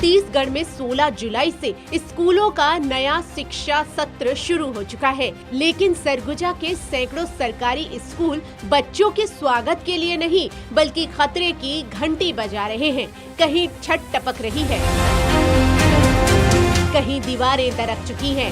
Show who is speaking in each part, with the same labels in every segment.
Speaker 1: छत्तीसगढ़ में 16 जुलाई से स्कूलों का नया शिक्षा सत्र शुरू हो चुका है, लेकिन सरगुजा के सैकड़ों सरकारी स्कूल बच्चों के स्वागत के लिए नहीं बल्कि खतरे की घंटी बजा रहे हैं। कहीं छत टपक रही है, कहीं दीवारें दरक चुकी हैं,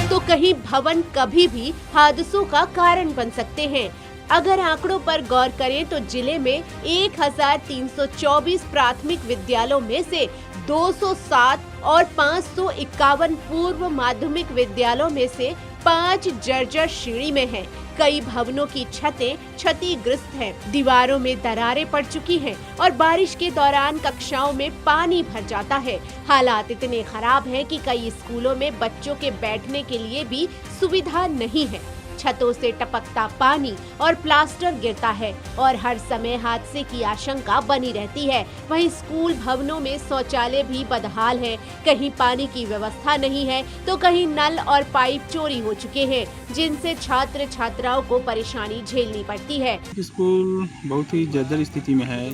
Speaker 1: तो कहीं भवन कभी भी हादसों का कारण बन सकते हैं। अगर आंकड़ों पर गौर करें तो जिले में 1324 प्राथमिक विद्यालयों में से 207 और 551 पूर्व माध्यमिक विद्यालयों में से 5 जर्जर श्रेणी में हैं। कई भवनों की छतें क्षतिग्रस्त हैं, दीवारों में दरारें पड़ चुकी हैं और बारिश के दौरान कक्षाओं में पानी भर जाता है। हालात इतने खराब हैं कि कई स्कूलों में बच्चों के बैठने के लिए भी सुविधा नहीं है। छतों से टपकता पानी और प्लास्टर गिरता है और हर समय हादसे की आशंका बनी रहती है। वहीं स्कूल भवनों में शौचालय भी बदहाल है, कहीं पानी की व्यवस्था नहीं है तो कहीं नल और पाइप चोरी हो चुके हैं, जिनसे छात्र छात्राओं को परेशानी झेलनी पड़ती है।
Speaker 2: स्कूल बहुत ही जर्जर स्थिति में है।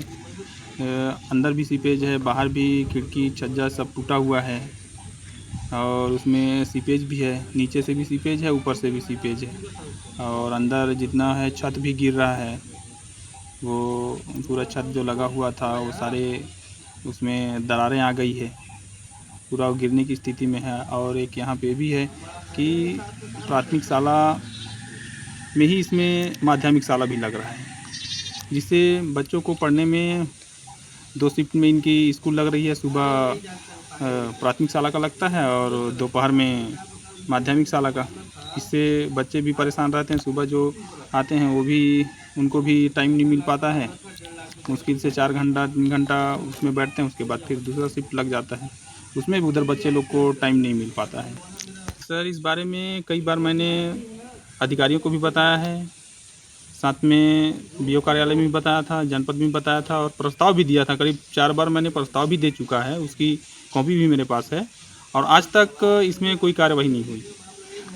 Speaker 2: अंदर भी सीपेज है, बाहर भी खिड़की छज्जा सब टूटा हुआ है और उसमें सीपेज भी है, नीचे से भी सीपेज है, ऊपर से भी सीपेज है और अंदर जितना है छत भी गिर रहा है। वो पूरा छत जो लगा हुआ था वो सारे उसमें दरारें आ गई है, पूरा गिरने की स्थिति में है। और एक यहाँ पे भी है कि प्राथमिक शाला में ही इसमें माध्यमिक शाला भी लग रहा है, जिससे बच्चों को पढ़ने में 2 शिफ्ट में इनकी स्कूल लग रही है। सुबह प्राथमिक शाला का लगता है और दोपहर में माध्यमिक शाला का। इससे बच्चे भी परेशान रहते हैं। सुबह जो आते हैं वो भी, उनको भी टाइम नहीं मिल पाता है। मुश्किल से 4 घंटा 3 घंटा उसमें बैठते हैं, उसके बाद फिर दूसरा शिफ्ट लग जाता है, उसमें भी उधर बच्चे लोग को टाइम नहीं मिल पाता है। सर, इस बारे में कई बार मैंने अधिकारियों को भी बताया है, साथ में बीओ कार्यालय में भी बताया था, जनपद में भी बताया था और प्रस्ताव भी दिया था। करीब 4 बार मैंने प्रस्ताव भी दे चुका है, उसकी कॉपी भी मेरे पास है और आज तक इसमें कोई कार्यवाही नहीं हुई।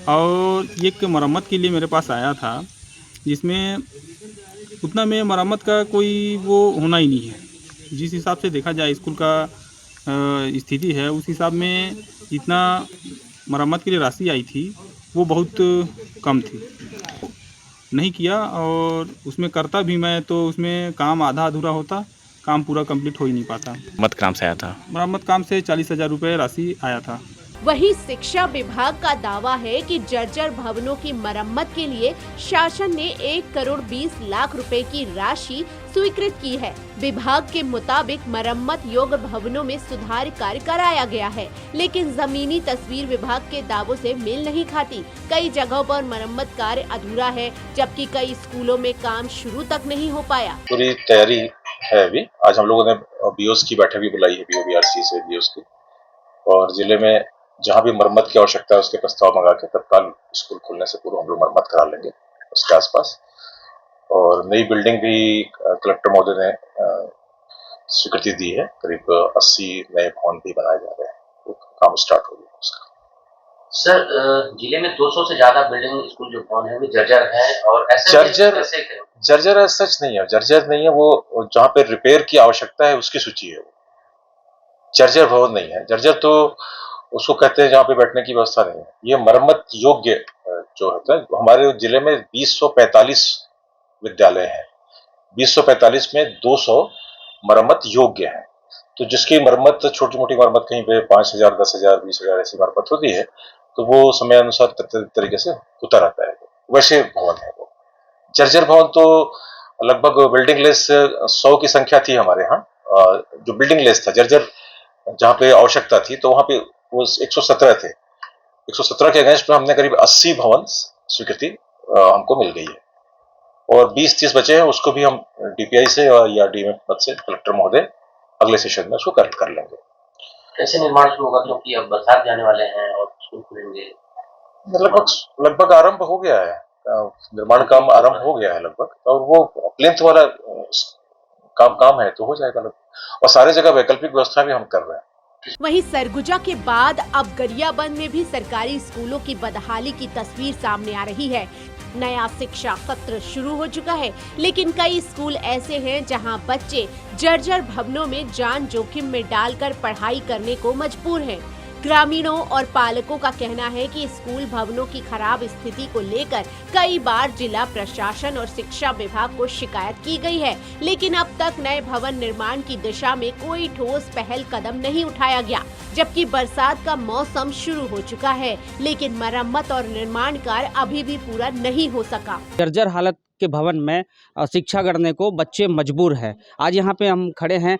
Speaker 2: और एक मरम्मत के लिए मेरे पास आया था, जिसमें उतना में मरम्मत का कोई वो होना ही नहीं है। जिस हिसाब से देखा जाए स्कूल का स्थिति है, उस हिसाब में जितना मरम्मत के लिए राशि आई थी वो बहुत कम थी, नहीं किया। और उसमें करता भी मैं तो उसमें काम आधा अधूरा होता, काम पूरा कंप्लीट हो ही नहीं पाता।
Speaker 3: मरम्मत काम से आया था,
Speaker 2: मरम्मत काम से 40,000 रुपये राशि आया था।
Speaker 1: वहीं शिक्षा विभाग का दावा है कि जर्जर भवनों की मरम्मत के लिए शासन ने 1 करोड़ 20 लाख रुपए की राशि स्वीकृत की है। विभाग के मुताबिक मरम्मत योग्य भवनों में सुधार कार्य कराया गया है, लेकिन जमीनी तस्वीर विभाग के दावों से मेल नहीं खाती। कई जगहों पर मरम्मत कार्य अधूरा है, जबकि कई स्कूलों में काम शुरू तक नहीं हो पाया।
Speaker 4: पूरी तैयारी है। अभी आज हम लोगों ने बीओस की बैठक भी बुलाई है, बीओबीआरसी से बीओस की, और जिले में जहां भी मरम्मत की आवश्यकता है उसके प्रस्ताव मंगा के तत्काल स्कूल खुलने से पूर्व हम लोग मरम्मत करा लेंगे उसके आसपास। और नई बिल्डिंग भी कलेक्टर महोदय ने स्वीकृति दी है। करीब 80 नए भवन भी बनाए जा रहे हैं, वो काम स्टार्ट हो गया उसका।
Speaker 5: सर, जिले में 200 से ज्यादा बिल्डिंग स्कूल जो भवन है वो जर्जर है और ऐसे
Speaker 4: जर्जर सच नहीं है, जर्जर नहीं है। वो जहाँ पे रिपेयर की आवश्यकता है उसकी सूची है, वो जर्जर भवन नहीं है। जर्जर तो उसको कहते हैं जहाँ पे बैठने की व्यवस्था नहीं है। ये मरम्मत योग्य जो होता है, हमारे जिले में 2045 विद्यालय हैं, 2045 में 200 मरम्मत योग्य हैं। तो जिसकी मरम्मत, छोटी मोटी मरम्मत कहीं पे 5,000, 10,000, 20,000 ऐसी मरम्मत होती है, तो वो समय अनुसार तरीके से होता रहता है। वैसे भवन है वो। जर्जर भवन तो लगभग बिल्डिंग लेस 100 की संख्या थी हमारे यहाँ, जो बिल्डिंग लेस था। जर्जर जहाँ पे आवश्यकता थी तो वहाँ पे वो 117 थे। 117 के अगेंस्ट में हमने करीब 80 भवन स्वीकृति हमको मिल गई है और 20-30 बचे हैं, उसको भी हम डीपीआई से या डीएमएफ पद से कलेक्टर महोदय अगले सेशन में उसको कर लेंगे।
Speaker 5: कैसे निर्माण शुरू होगा, क्योंकि अब बरसात जाने वाले हैं और स्कूल खुलेंगे?
Speaker 4: लगभग आरंभ हो गया है, निर्माण काम आरंभ हो गया है लगभग, और वो प्लिंथ वाला काम है तो हो जाएगा लगभग। और सारे जगह वैकल्पिक व्यवस्था भी हम कर रहे हैं।
Speaker 1: वहीं सरगुजा के बाद अब गरियाबंद में भी सरकारी स्कूलों की बदहाली की तस्वीर सामने आ रही है। नया शिक्षा सत्र शुरू हो चुका है, लेकिन कई स्कूल ऐसे हैं जहां बच्चे जर्जर भवनों में जान जोखिम में डालकर पढ़ाई करने को मजबूर हैं। ग्रामीणों और पालकों का कहना है कि स्कूल भवनों की खराब स्थिति को लेकर कई बार जिला प्रशासन और शिक्षा विभाग को शिकायत की गई है, लेकिन अब तक नए भवन निर्माण की दिशा में कोई ठोस पहल कदम नहीं उठाया गया। जबकि बरसात का मौसम शुरू हो चुका है, लेकिन मरम्मत और निर्माण कार्य अभी भी पूरा नहीं हो सका।
Speaker 3: जर्जर हालत के भवन में शिक्षा करने को बच्चे मजबूर हैं। आज यहाँ पे हम खड़े हैं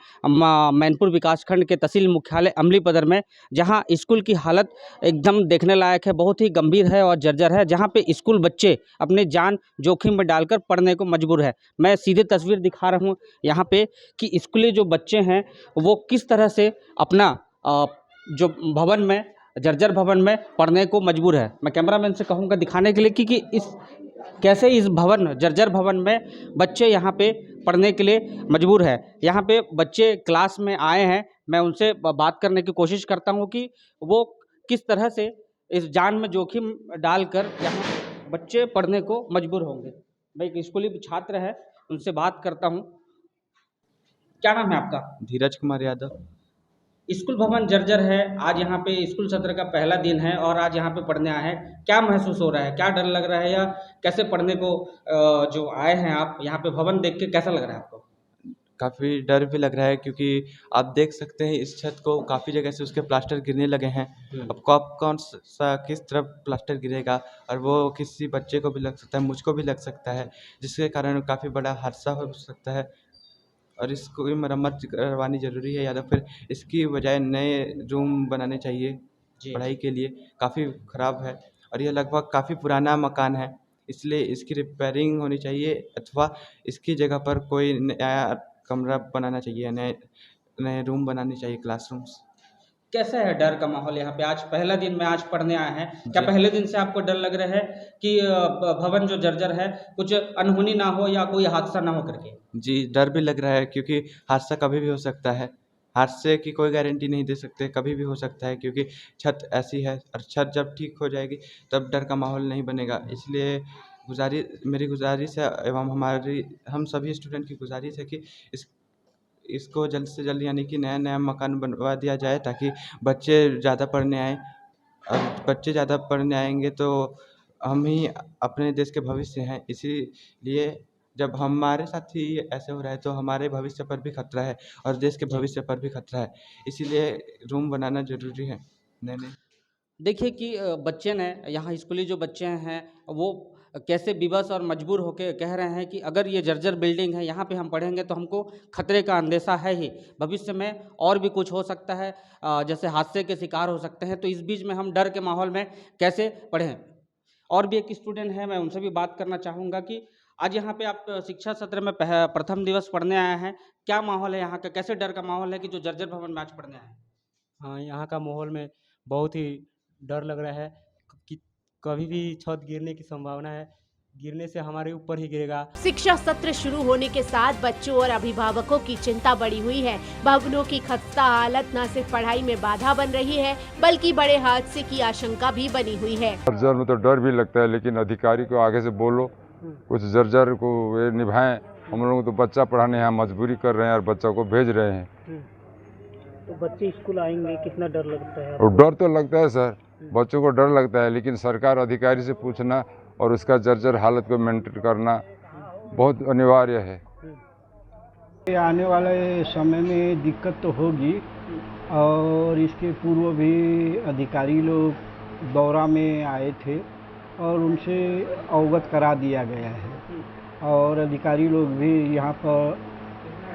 Speaker 3: मैनपुर विकासखंड के तहसील मुख्यालय अमलीपदर में, जहाँ स्कूल की हालत एकदम देखने लायक है, बहुत ही गंभीर है और जर्जर है, जहाँ पे स्कूल बच्चे अपने जान जोखिम में डालकर पढ़ने को मजबूर है। मैं सीधे तस्वीर दिखा रहा हूँ यहाँ पे कि स्कूली जो बच्चे हैं वो किस तरह से अपना जो भवन में जर्जर भवन में पढ़ने को मजबूर है। मैं कैमरामैन से कहूँगा दिखाने के लिए कि कैसे इस भवन जर्जर भवन में बच्चे यहाँ पे पढ़ने के लिए मजबूर है। यहाँ पे बच्चे क्लास में आए हैं, मैं उनसे बात करने की कोशिश करता हूँ कि वो किस तरह से इस जान में जोखिम डालकर यहाँ बच्चे पढ़ने को मजबूर होंगे। मैं एक स्कूली छात्र है, उनसे बात करता हूँ। क्या नाम है आपका?
Speaker 6: धीरज कुमार यादव।
Speaker 3: स्कूल भवन जर्जर है, आज यहाँ पे स्कूल सत्र का पहला दिन है और आज यहाँ पे पढ़ने आए हैं। क्या महसूस हो रहा है, क्या डर लग रहा है, या कैसे पढ़ने को जो आए हैं आप यहाँ पे भवन देख के कैसा लग रहा है आपको?
Speaker 6: काफ़ी डर भी लग रहा है, क्योंकि आप देख सकते हैं इस छत को काफ़ी जगह से उसके प्लास्टर गिरने लगे हैं। अब कौन सा किस तरफ प्लास्टर गिरेगा और वो किसी बच्चे को भी लग सकता है, मुझको भी लग सकता है, जिसके कारण काफ़ी बड़ा हादसा हो सकता है और इसको भी मरम्मत करवानी ज़रूरी है, या तो फिर इसकी बजाय नए रूम बनाने चाहिए पढ़ाई के लिए। काफ़ी ख़राब है और ये लगभग काफ़ी पुराना मकान है, इसलिए इसकी रिपेयरिंग होनी चाहिए अथवा इसकी जगह पर कोई नया कमरा बनाना चाहिए, नए रूम बनाने चाहिए, क्लासरूम्स।
Speaker 3: कैसा है डर का माहौल यहाँ पे? आज पहला दिन में आज पढ़ने आए हैं, क्या पहले दिन से आपको डर लग रहा है कि भवन जो जर्जर है कुछ अनहोनी ना हो या कोई हादसा ना हो करके?
Speaker 6: जी, डर भी लग रहा है, क्योंकि हादसा कभी भी हो सकता है। हादसे की कोई गारंटी नहीं दे सकते, कभी भी हो सकता है, क्योंकि छत ऐसी है और छत जब ठीक हो जाएगी तब डर का माहौल नहीं बनेगा। इसलिए मेरी गुजारिश है एवं हम सभी स्टूडेंट की गुजारिश है कि इसको जल्द से जल्द यानी कि नया मकान बनवा दिया जाए, ताकि बच्चे ज़्यादा पढ़ने आएँ और बच्चे ज़्यादा पढ़ने आएंगे तो हम ही अपने देश के भविष्य हैं। इसीलिए जब हमारे साथ ही ऐसे हो रहा है तो हमारे भविष्य पर भी खतरा है और देश के भविष्य पर भी खतरा है, इसीलिए रूम बनाना ज़रूरी है। नहीं
Speaker 3: देखिए कि बच्चे ने यहाँ स्कूली जो बच्चे हैं वो कैसे विवश और मजबूर होकर कह रहे हैं कि अगर ये जर्जर बिल्डिंग है, यहाँ पे हम पढ़ेंगे तो हमको खतरे का अंदेशा है ही, भविष्य में और भी कुछ हो सकता है, जैसे हादसे के शिकार हो सकते हैं, तो इस बीच में हम डर के माहौल में कैसे पढ़ें। और भी एक स्टूडेंट है, मैं उनसे भी बात करना चाहूँगा कि आज यहाँ पे आप शिक्षा सत्र में प्रथम दिवस पढ़ने आए हैं, क्या माहौल है यहाँ का, कैसे डर का माहौल है कि जो जर्जर भवन में आज पढ़ने आए हैं?
Speaker 7: हाँ, यहाँ का माहौल में बहुत ही डर लग रहा है कि कभी भी छत गिरने की संभावना है, गिरने से हमारे ऊपर ही गिरेगा।
Speaker 1: शिक्षा सत्र शुरू होने के साथ बच्चों और अभिभावकों की चिंता बढ़ी हुई है। भवनों की खस्ता हालत न सिर्फ पढ़ाई में बाधा बन रही है, बल्कि बड़े हादसे की आशंका भी बनी हुई है।
Speaker 8: जर्जर में तो डर भी लगता है, लेकिन अधिकारी को आगे से बोलो कुछ जर्जर को ये निभाएं। हम लोग तो बच्चा पढ़ाने यहाँ मजबूरी कर रहे हैं और बच्चों को भेज रहे हैं।
Speaker 9: तो बच्चे स्कूल आएंगे, कितना डर लगता है?
Speaker 8: और डर तो लगता है सर, बच्चों को डर लगता है, लेकिन सरकार अधिकारी से पूछना और उसका जर्जर हालत को मेंटेन करना बहुत अनिवार्य है।
Speaker 9: आने वाले समय में दिक्कत तो होगी और इसके पूर्व भी अधिकारी लोग दौरा में आए थे और उनसे अवगत करा दिया गया है और अधिकारी लोग भी यहाँ पर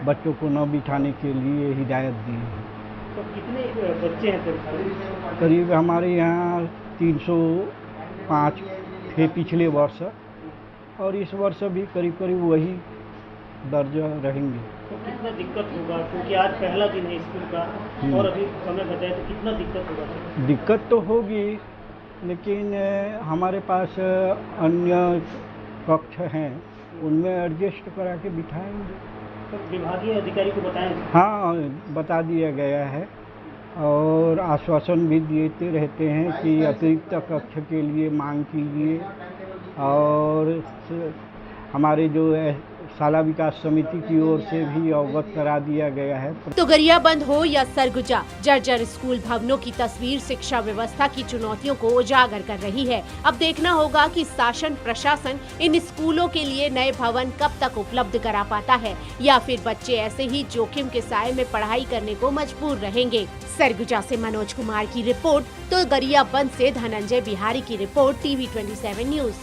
Speaker 9: बच्चों को न बिठाने के लिए हिदायत दी है।
Speaker 7: तो कितने बच्चे हैं?
Speaker 9: करीब हमारे यहाँ 305 थे पिछले वर्ष और इस वर्ष भी करीब वही दर्ज रहेंगे।
Speaker 7: तो कितना दिक्कत होगा, क्योंकि आज पहला दिन है स्कूल का और अभी समय बचा है, तो कितना दिक्कत होगा?
Speaker 9: दिक्कत तो होगी, लेकिन हमारे पास अन्य कक्ष हैं, उनमें एडजस्ट करा के बिठाएंगे।
Speaker 7: तो विभागीय अधिकारी को बताएं?
Speaker 9: हाँ, बता दिया गया है और आश्वासन भी देते रहते हैं कि अतिरिक्त कक्ष के लिए मांग कीजिए। और हमारे जो शाला विकास समिति की ओर से भी अवगत करा दिया गया है।
Speaker 1: तो गरियाबंद हो या सरगुजा, जर्जर स्कूल भवनों की तस्वीर शिक्षा व्यवस्था की चुनौतियों को उजागर कर रही है। अब देखना होगा कि शासन प्रशासन इन स्कूलों के लिए नए भवन कब तक उपलब्ध करा पाता है, या फिर बच्चे ऐसे ही जोखिम के साए में पढ़ाई करने को मजबूर रहेंगे। सरगुजा से मनोज कुमार की रिपोर्ट तो गरियाबंद से धनंजय बिहारी की रिपोर्ट, TV 27 न्यूज।